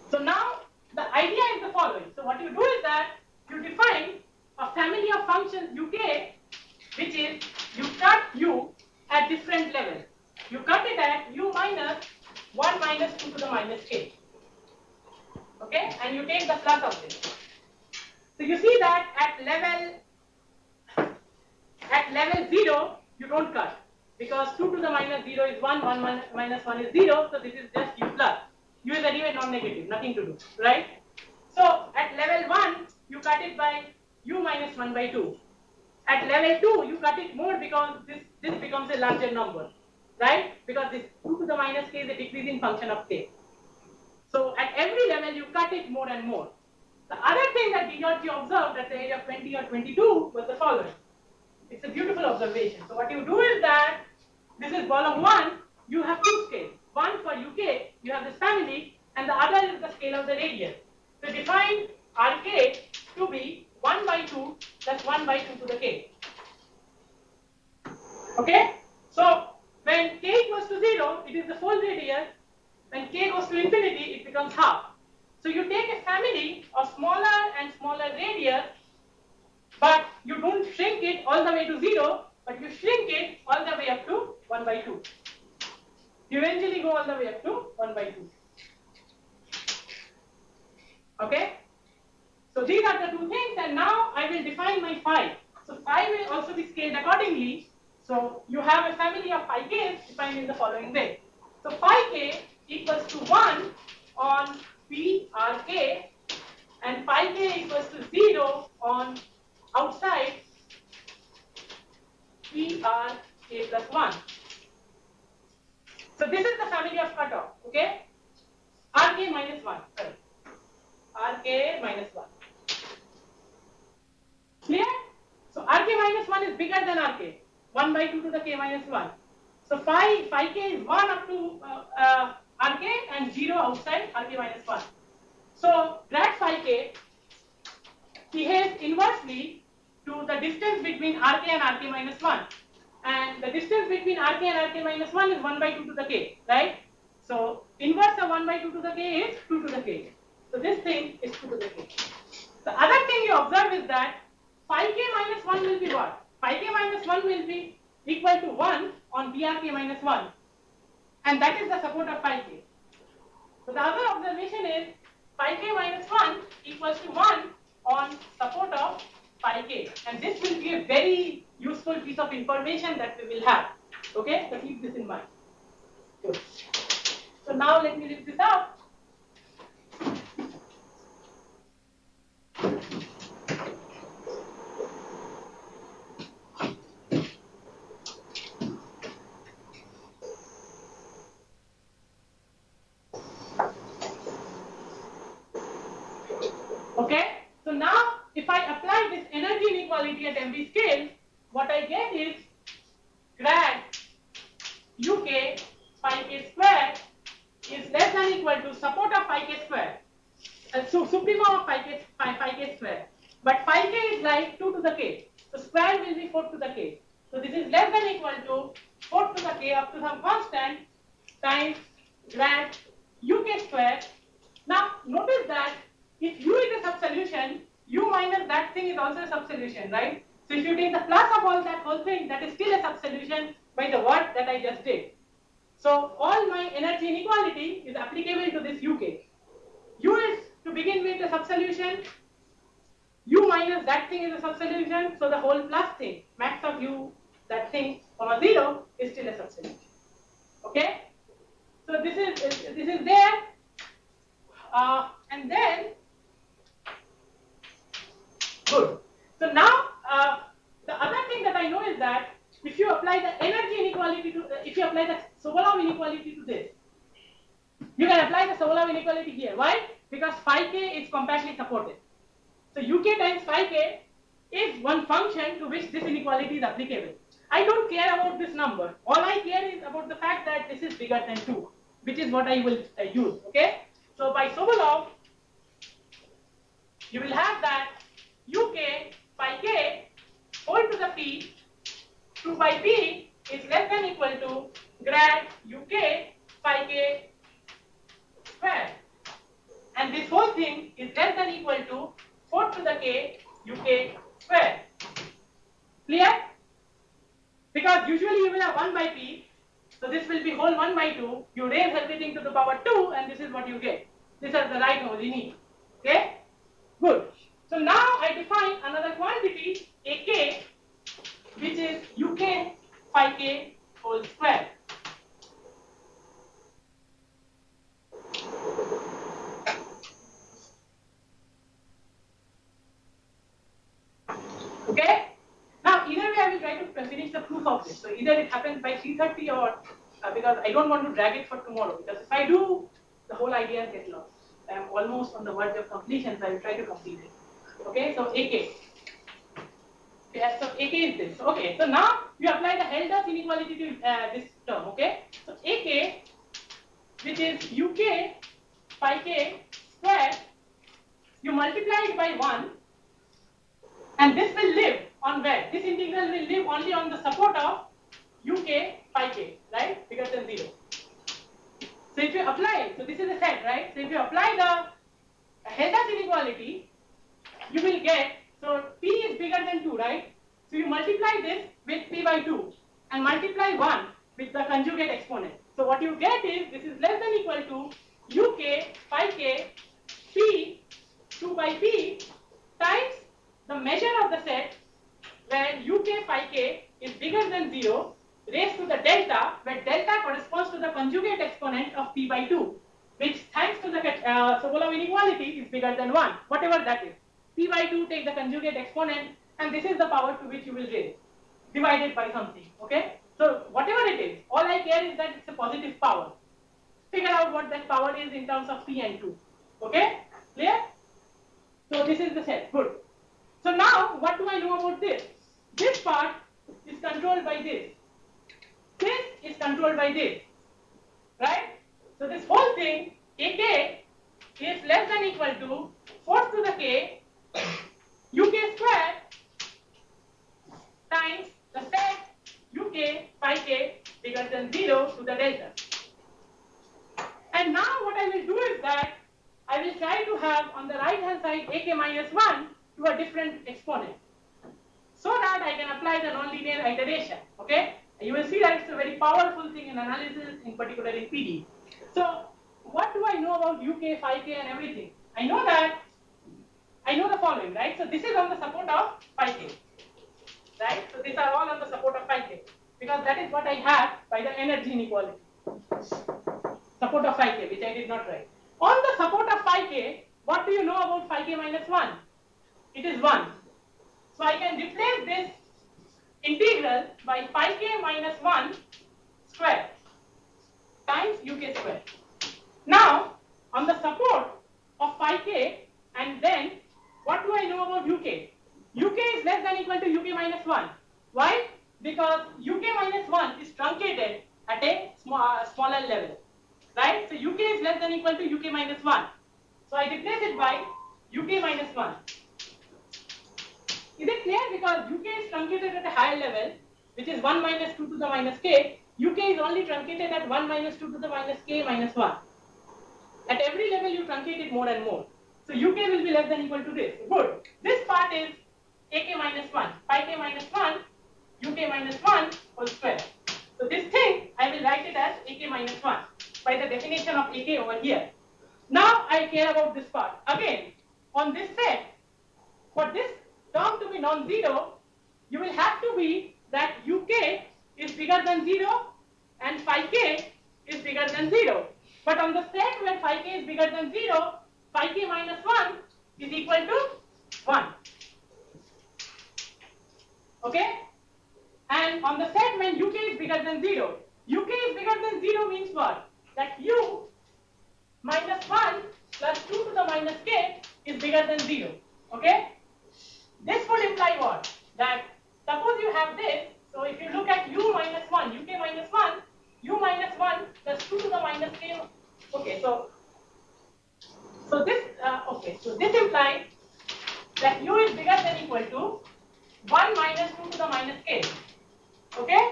So now the idea is the following. So what you do is that you define a family of functions uk, which is you cut u at different levels. You cut it at u minus 1 minus 2 to the minus k. Okay, and you take the plus of this. So you see that at level 0 you don't cut, because 2 to the minus 0 is 1, 1 minus 1 is 0, so this is just u plus. U is anyway non-negative, nothing to do, right? So at level 1 you cut it by u minus 1 by 2. At level 2 you cut it more because this becomes a larger number, right? Because this 2 to the minus k is a decreasing function of k. So at every level you cut it more and more. The other thing that Banerjee observed at the age of 20 or 22 was the following. It's a beautiful observation. So what you do is that this is volume 1, you have two scales. One for UK, you have this family, and the other is the scale of the radius. So define RK to be 1 by 2 plus 1 by 2 to the k. Okay? So when k equals to 0, it is the full radius. When k goes to infinity, it becomes half. So you take a family of smaller and smaller radius, but you don't shrink it all the way to 0, but you shrink it all the way up to 1 by 2. You eventually go all the way up to 1 by 2. Okay? So these are the two things, and now I will define my phi. So phi will also be scaled accordingly. So you have a family of phi k's defined in the following way. So phi k equals to 1 on p r k, and phi k equals to 0 on outside p r k plus 1. So this is the family of cutoff, okay? Rk minus 1, sorry. Rk minus 1. Clear? So Rk minus 1 is bigger than Rk. 1 by 2 to the k minus 1. So phi k is 1 up to Rk and 0 outside Rk minus 1. So grad phi k behaves inversely to the distance between Rk and Rk minus 1. And the distance between Rk and Rk minus 1 is 1 by 2 to the k, right? So inverse of 1 by 2 to the k is 2 to the k. So this thing is 2 to the k. The other thing you observe is that phi k minus 1 will be what? Phi k minus 1 will be equal to 1 on brk minus 1. And that is the support of phi k. So the other observation is phi k minus 1 equals to 1 on support of phi k. And this will be a very useful piece of information that we will have. Okay, so keep this in mind. Good. So now let me lift this up. Okay, so now if I apply this energy inequality at every scale, what I get is grad uk phi k square is less than equal to support of phi k square. So supremum of phi k square. But phi k is like 2 to the k. So square will be 4 to the k. So this is less than equal to 4 to the k up to some constant times grad uk square. Now notice that if u is a subsolution, u minus that thing is also a subsolution, right? So if you take the plus of all that whole thing, that is still a subsolution by the work that I just did. So all my energy inequality is applicable to this uk. U is to begin with a subsolution, u minus that thing is a subsolution, so the whole plus thing, max of u, that thing, comma 0 is still a subsolution. Okay? So this is there, and then good. So now the other thing that I know is that if you apply the energy inequality to, if you apply the Sokolov inequality to this, you can apply the Sokolov inequality here. Why? Because phi k is compactly supported. So uk times phi k is one function to which this inequality is applicable. I don't care about this number. All I care is about the fact that this is bigger than 2, which is what I will use. Okay? So by Sokolov, you will have that uk phi k whole to the p 2 by p is less than equal to grad uk phi k square, and this whole thing is less than equal to 4 to the k uk square. Clear? Because usually you will have 1 by p, so this will be whole 1 by 2. You raise everything to the power 2, and this is what you get. This is the right homogeneity. Okay? Good. So now I define another quantity AK, which is UK phi k whole square. Okay. Now either way I will try to finish the proof of this. So either it happens by 3:30 or because I don't want to drag it for tomorrow, because if I do, the whole idea gets lost. I am almost on the verge of completion, so I will try to complete it. Okay, so AK. Yes, so AK is this. Okay, so now you apply the Helder's inequality to this term. Okay, so AK, which is UK phi k square, you multiply it by 1, and this will live on where? This integral will live only on the support of UK phi k, right? Bigger than 0. So if you apply, so this is a set, right? So if you apply the Helder's inequality, you will get, so P is bigger than 2, right? So you multiply this with P by 2 and multiply 1 with the conjugate exponent. So what you get is, this is less than equal to UK phi k P 2 by P times the measure of the set where UK phi k is bigger than 0 raised to the delta, where delta corresponds to the conjugate exponent of P by 2, which thanks to the Sokolov inequality is bigger than 1, whatever that is. P by 2 take the conjugate exponent, and this is the power to which you will raise, divided by something. Okay, so whatever it is, all I care is that it's a positive power. Figure out what that power is in terms of P and 2. Okay, clear? So this is the set. Good. So now what do I know about this? This part is controlled by this. This is controlled by this, right? So this whole thing, AK, is less than equal to force to the k UK square times the set UK phi k bigger than 0 to the delta. And now what I will do is that I will try to have on the right hand side AK minus 1 to a different exponent, so that I can apply the nonlinear iteration. Okay, you will see that it's a very powerful thing in analysis, in particular in PD. So what do I know about UK phi k and everything? I know the following, right? So this is on the support of phi k, right? So these are all on the support of phi k, because that is what I have by the energy inequality. Support of phi k, which I did not write. On the support of phi k, what do you know about phi k minus 1? It is 1. So I can replace this integral by phi k minus 1 square times UK square. Now, on the support of phi k, and then what do I know about UK? UK is less than equal to UK minus 1. Why? Because UK minus 1 is truncated at a smaller level, right? So UK is less than equal to UK minus 1. So I replace it by UK minus 1. Is it clear? Because UK is truncated at a higher level, which is 1 minus 2 to the minus k. UK is only truncated at 1 minus 2 to the minus k minus 1. At every level you truncate it more and more. So UK will be less than equal to this. Good. This part is AK minus 1. Phi k minus 1, UK minus 1 whole square. So this thing, I will write it as AK minus 1 by the definition of AK over here. Now I care about this part. Again, on this set, for this term to be non-zero, you will have to be that UK is bigger than 0 and phi k is bigger than 0. But on the set where phi k is bigger than 0, phi k minus 1 is equal to 1. Okay? And on the set when UK is bigger than 0, UK is bigger than 0 means what? That U minus 1 plus 2 to the minus k is bigger than 0. Okay? This would imply what? That suppose you have this, so if you look at U minus 1, UK minus 1, U minus 1 plus 2 to the minus k. Okay, so this implies that U is bigger than equal to 1 minus 2 to the minus k. Okay?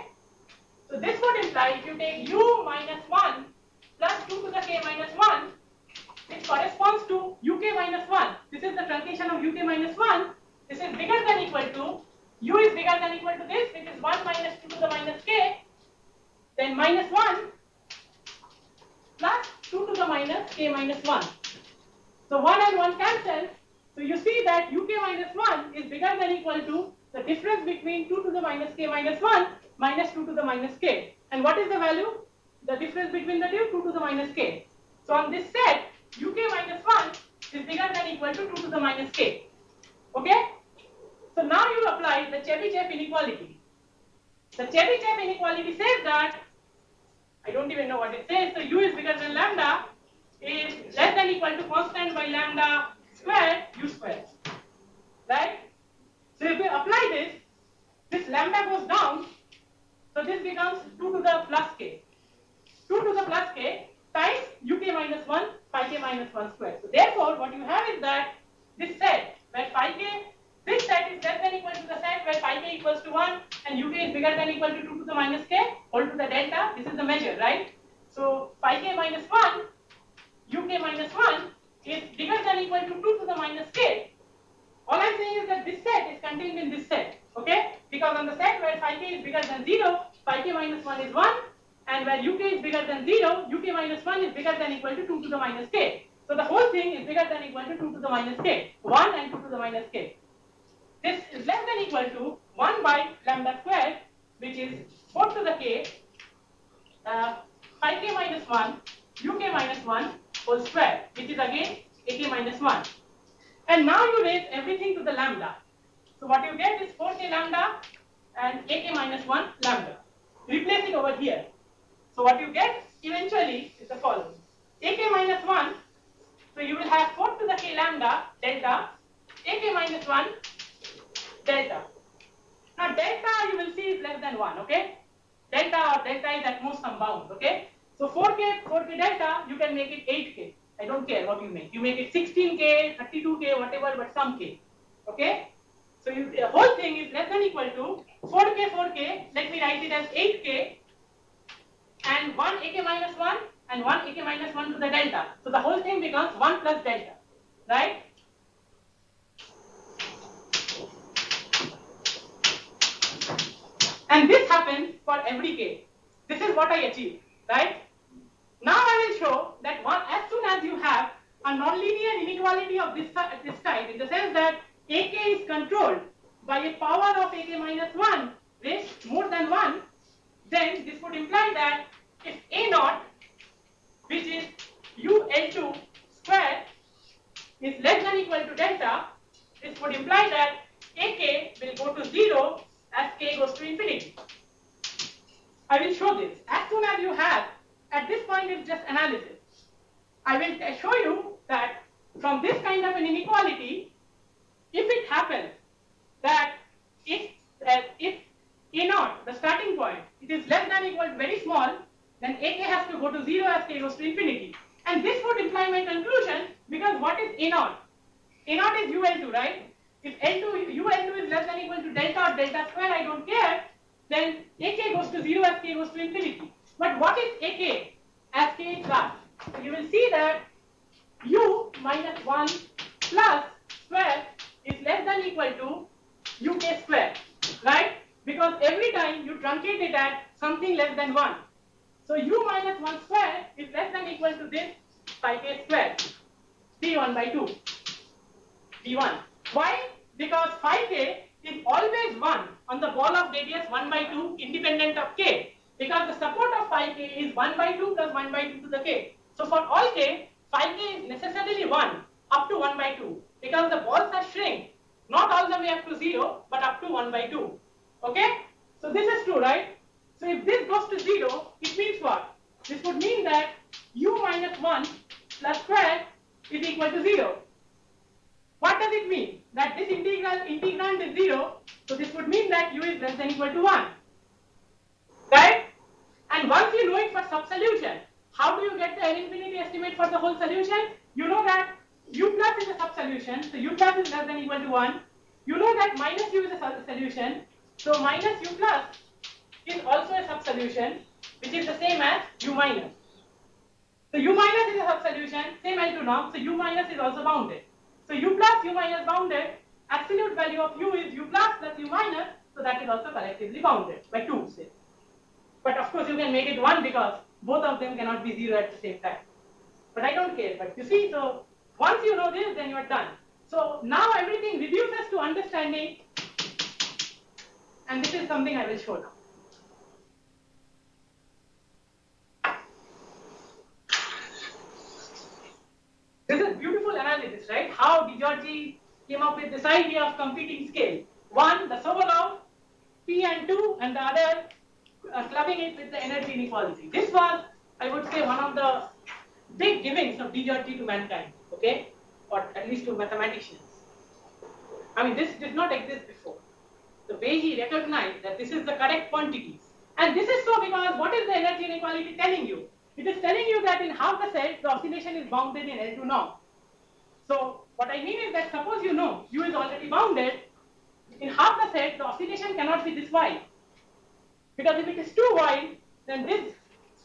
So this would imply if you take U minus 1 plus 2 to the k minus 1, which corresponds to UK minus 1. This is the truncation of UK minus 1. This is bigger than equal to, U is bigger than equal to this, which is 1 minus 2 to the minus k, then minus 1 plus 2 to the minus k minus 1. So 1 and 1 cancel, So you see that uk minus 1 is bigger than equal to the difference between 2 to the minus k minus 1 minus 2 to the minus k. And what is the value? The difference between the two, 2 to the minus k. So on this set, uk minus 1 is bigger than equal to 2 to the minus k. Okay? So now you apply the Chebyshev inequality. The Chebyshev inequality says that, I don't even know what it says, so u is bigger than lambda is less than equal to constant by lambda squared u squared. Right? So if we apply this, this lambda goes down, so this becomes 2 to the plus k. 2 to the plus k times uk minus 1 phi k minus 1 squared. So therefore, what you have is that this set where phi k, this set is less than equal to the set where phi k equals to 1 and uk is bigger than equal to 2 to the minus k whole to the delta. This is the measure, right? So phi k minus 1, uk minus 1 is bigger than equal to 2 to the minus k. All I'm saying is that this set is contained in this set, okay? Because on the set where phi k is bigger than 0, phi k minus 1 is 1, and where uk is bigger than 0, uk minus 1 is bigger than equal to 2 to the minus k. So the whole thing is bigger than equal to 2 to the minus k, 1 and 2 to the minus k. This is less than equal to 1 by lambda squared, which is 4 to the k, phi k minus 1, uk minus 1 whole square, which is again ak minus 1. And now you raise everything to the lambda. So what you get is 4k lambda and ak minus 1 lambda. Replace it over here. So what you get eventually is the following. ak minus 1, so you will have 4 to the k lambda delta, ak minus 1 delta. Now delta you will see is less than 1, okay? Delta is at most some bound, okay? So 4k delta, you can make it 8k. I don't care what you make. You make it 16k, 32k, whatever, but some k. Okay? So the whole thing is less than equal to 4k. Let me write it as 8k and 1 ak minus 1 and 1 ak minus 1 to the delta. So the whole thing becomes 1 plus delta. Right? And this happens for every k. This is what I achieved. Right? Now I will show that as soon as you have a nonlinear inequality of this type, in the sense that ak is controlled by a power of ak minus 1 raised more than 1, then this would imply that if a naught, which is ul2 square, is less than equal to delta, this would imply that ak will go to 0 as k goes to infinity. I will show this. As soon as you have, at this point it's just analysis. I will show you that from this kind of an inequality, if it happens that if a naught, the starting point, it is less than equal to very small, then ak has to go to 0 as k goes to infinity. And this would imply my conclusion, because what is a naught? A naught is ul2, right? If ul2 is less than equal to delta or delta square, I don't care, then ak goes to 0 as k goes to infinity. But what is ak as k is plus? So you will see that u minus 1 plus square is less than equal to uk square, right? Because every time you truncate it at something less than 1. So u minus 1 square is less than equal to this phi k square, d1 by 2, d1. Why? Because phi k is always 1 on the ball of radius 1 by 2 independent of k. Because the support of phi k is 1 by 2 plus 1 by 2 to the k. So for all k, phi k is necessarily 1 up to 1 by 2. Because the balls are shrink, not all the way up to 0, but up to 1 by 2. Okay? So this is true, right? So if this goes to 0, it means what? This would mean that u minus 1 plus square is equal to 0. What does it mean? That this integrand is 0, so this would mean that u is less than equal to 1. Right? And once you know it for subsolution, how do you get the L-infinity estimate for the whole solution? You know that u plus is a subsolution, so u plus is less than equal to 1. You know that minus u is a solution, so minus u plus is also a subsolution, which is the same as u minus. So u minus is a subsolution, same L2 norm, so u minus is also bounded. So u plus, u minus bounded, absolute value of u is u plus u minus, so that is also collectively bounded by 2, say. But of course you can make it 1 because both of them cannot be 0 at the same time. But I don't care. But you see, so once you know this, then you are done. So now everything reduces to understanding, and this is something I will show now. This is beautiful analysis, right? How Banerjee came up with this idea of competing scale. One, the Sokolov, P and 2, and the other clubbing it with the energy inequality. This was, I would say, one of the big givings of Banerjee to mankind, okay? Or at least to mathematicians. I mean, this did not exist before. The way he recognized that this is the correct quantities. And this is so because what is the energy inequality telling you? It is telling you that in half the set, the oscillation is bounded in L2 norm. So what I mean is that suppose you know U is already bounded, in half the set, the oscillation cannot be this wide. Because if it is too wide, then this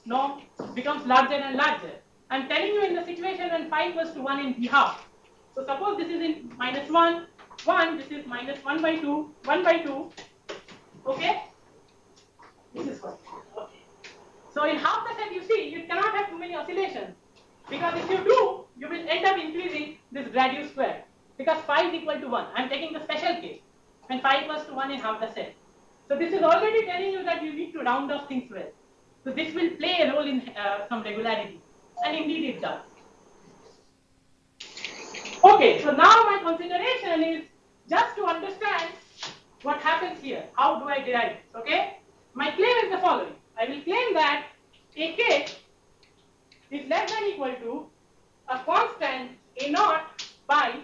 norm becomes larger and larger. I'm telling you in the situation when phi equals to 1 in B half. So suppose this is in minus 1, 1, this is minus 1 by 2, 1 by 2. Okay? This is what. Okay. So in half the set, you see, you cannot have too many oscillations. Because if you do, you will end up increasing this gradu square. Because phi is equal to 1. I'm taking the special case. When phi equals to 1 in half the set. So this is already telling you that you need to round off things well. So this will play a role in some regularity. And indeed it does. Okay, so now my consideration is just to understand what happens here. How do I derive this? Okay? My claim is the following. I will claim that AK is less than equal to a constant A0 by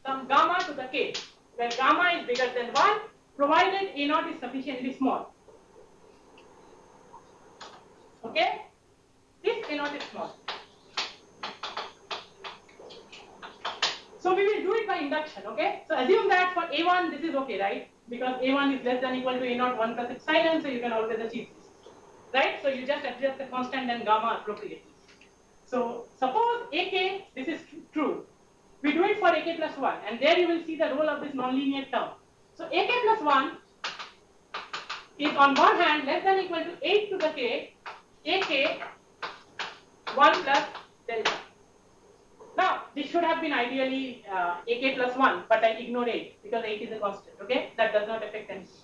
some gamma to the K, where gamma is bigger than 1, provided A0 is sufficiently small. Okay? If A0 is small. So we will do it by induction, okay? So assume that for A1 this is okay, right? Because A1 is less than equal to A0 1 plus epsilon, so you can always achieve this. Right? So you just adjust the constant and gamma appropriately. So suppose AK, this is true. We do it for AK plus 1, and there you will see the role of this nonlinear term. So AK plus 1 is on one hand less than equal to 8 to the K, AK 1 plus delta. Now, this should have been ideally AK plus 1, but I ignored 8 because 8 is a constant, okay? That does not affect anything.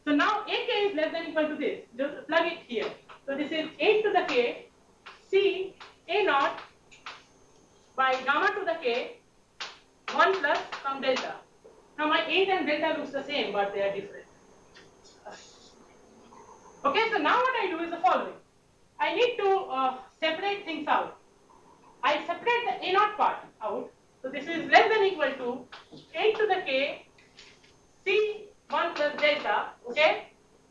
So now AK is less than equal to this. Just plug it here. So this is 8 to the K, C A0 by gamma to the K, 1 plus some delta. Now my 8 and delta looks the same, but they are different. Okay, so now what I do is the following. I need to separate things out. I separate the A0 part out. So this is less than equal to 8 to the K, C 1 plus delta, okay?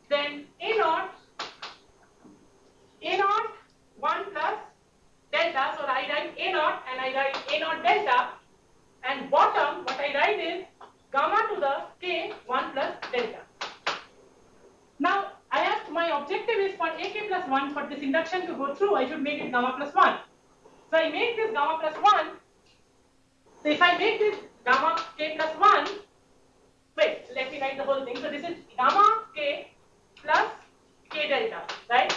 Then A0 1 plus delta, so I write A0 and I write A0 delta, and bottom what I write is gamma to the K 1 plus delta. Now I asked, my objective is for AK plus 1, for this induction to go through, I should make it gamma plus 1. So I make this gamma plus 1. So if I make this gamma K plus 1, wait, let me write the whole thing. So this is gamma K plus K delta, right?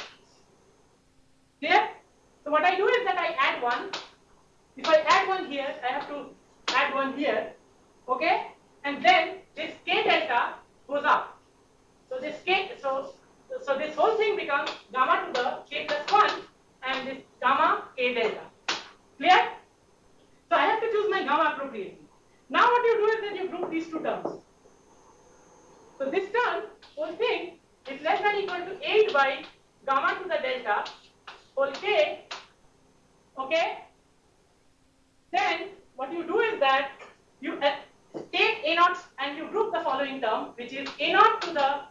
Clear? So what I do is that I add 1. If I add 1 here, I have to add 1 here, okay? And then this K delta goes up. So this K, so this whole thing becomes gamma to the K plus 1 and this gamma K delta. Clear? So I have to choose my gamma appropriately. Now what you do is that you group these two terms. So this term, whole thing, is less than equal to 8 by gamma to the delta whole K, okay? Then what you do is that you take A0 and you group the following term, which is A0 to the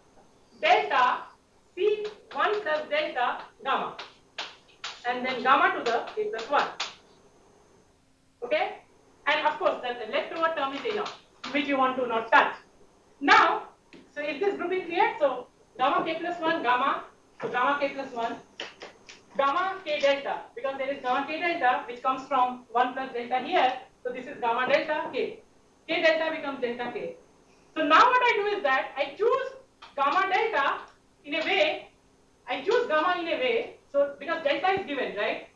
delta C 1 plus delta gamma, and then gamma to the K plus 1. Okay? And of course, the leftover term is A0, which you want to not touch. Now, so is this grouping clear? So gamma K plus 1, gamma, so gamma K plus 1, gamma K delta, because there is gamma K delta which comes from 1 plus delta here, so this is gamma delta K. K delta becomes delta K. So now what I do is that I choose gamma delta in a way, so because delta is given, right?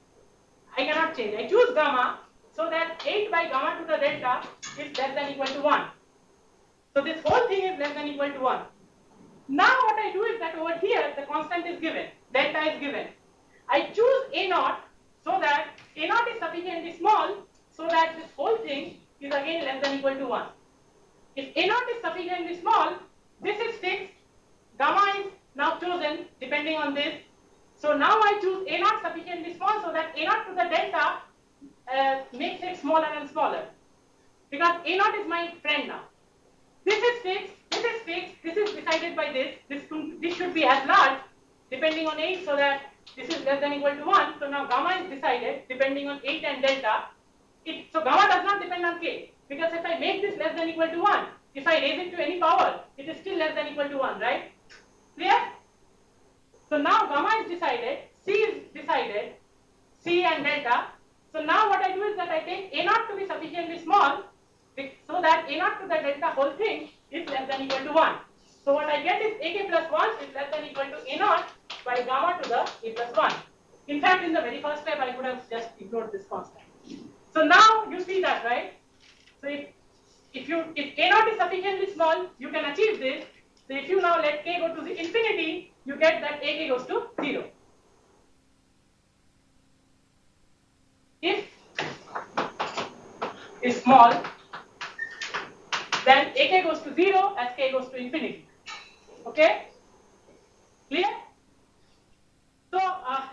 I cannot change. I choose gamma so that 8 by gamma to the delta is less than equal to 1. So this whole thing is less than equal to 1. Now what I do is that over here the constant is given, delta is given. I choose A naught so that A naught is sufficiently small so that this whole thing is again less than equal to 1. If A naught is sufficiently small, this is fixed, gamma is now chosen depending on this. So now I choose A naught sufficiently small so that A naught to the delta makes it smaller and smaller, because A naught is my friend now. This is fixed, this is decided by this should be as large depending on 8 so that this is less than equal to 1. So now gamma is decided depending on 8 and delta. So gamma does not depend on k, because if I make this less than equal to 1, if I raise it to any power, it is still less than equal to 1, right? Clear? So now gamma is decided, c is decided, c and delta. So now what I do is that I take A naught to be sufficiently small so that A naught to the delta whole thing is less than equal to 1. So what I get is AK plus 1 is less than equal to A naught by gamma to the A plus 1. In fact, in the very first step, I could have just ignored this constant. So now you see that, right? So if A naught is sufficiently small, you can achieve this. So if you now let k go to the infinity, you get that AK goes to 0. If is small, then AK goes to 0 as k goes to infinity. Okay? Clear? So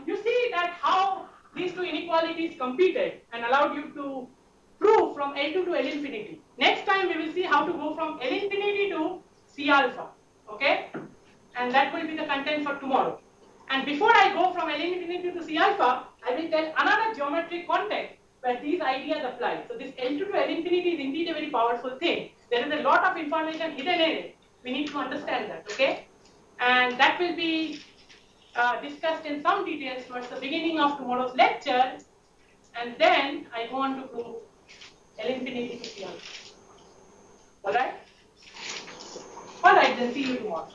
you see that how these two inequalities competed and allowed you to prove from L2 to L infinity. Next time we will see how to go from L infinity to C alpha. Okay? And that will be the content for tomorrow. And before I go from L infinity to C alpha, I will tell another geometric context where these ideas apply. So this L2 to L infinity is indeed a very powerful thing. There is a lot of information hidden in it. We need to understand that, okay? And that will be discussed in some details towards the beginning of tomorrow's lecture. And then I go on to prove L infinity to C alpha. Alright? Alright, then see you tomorrow.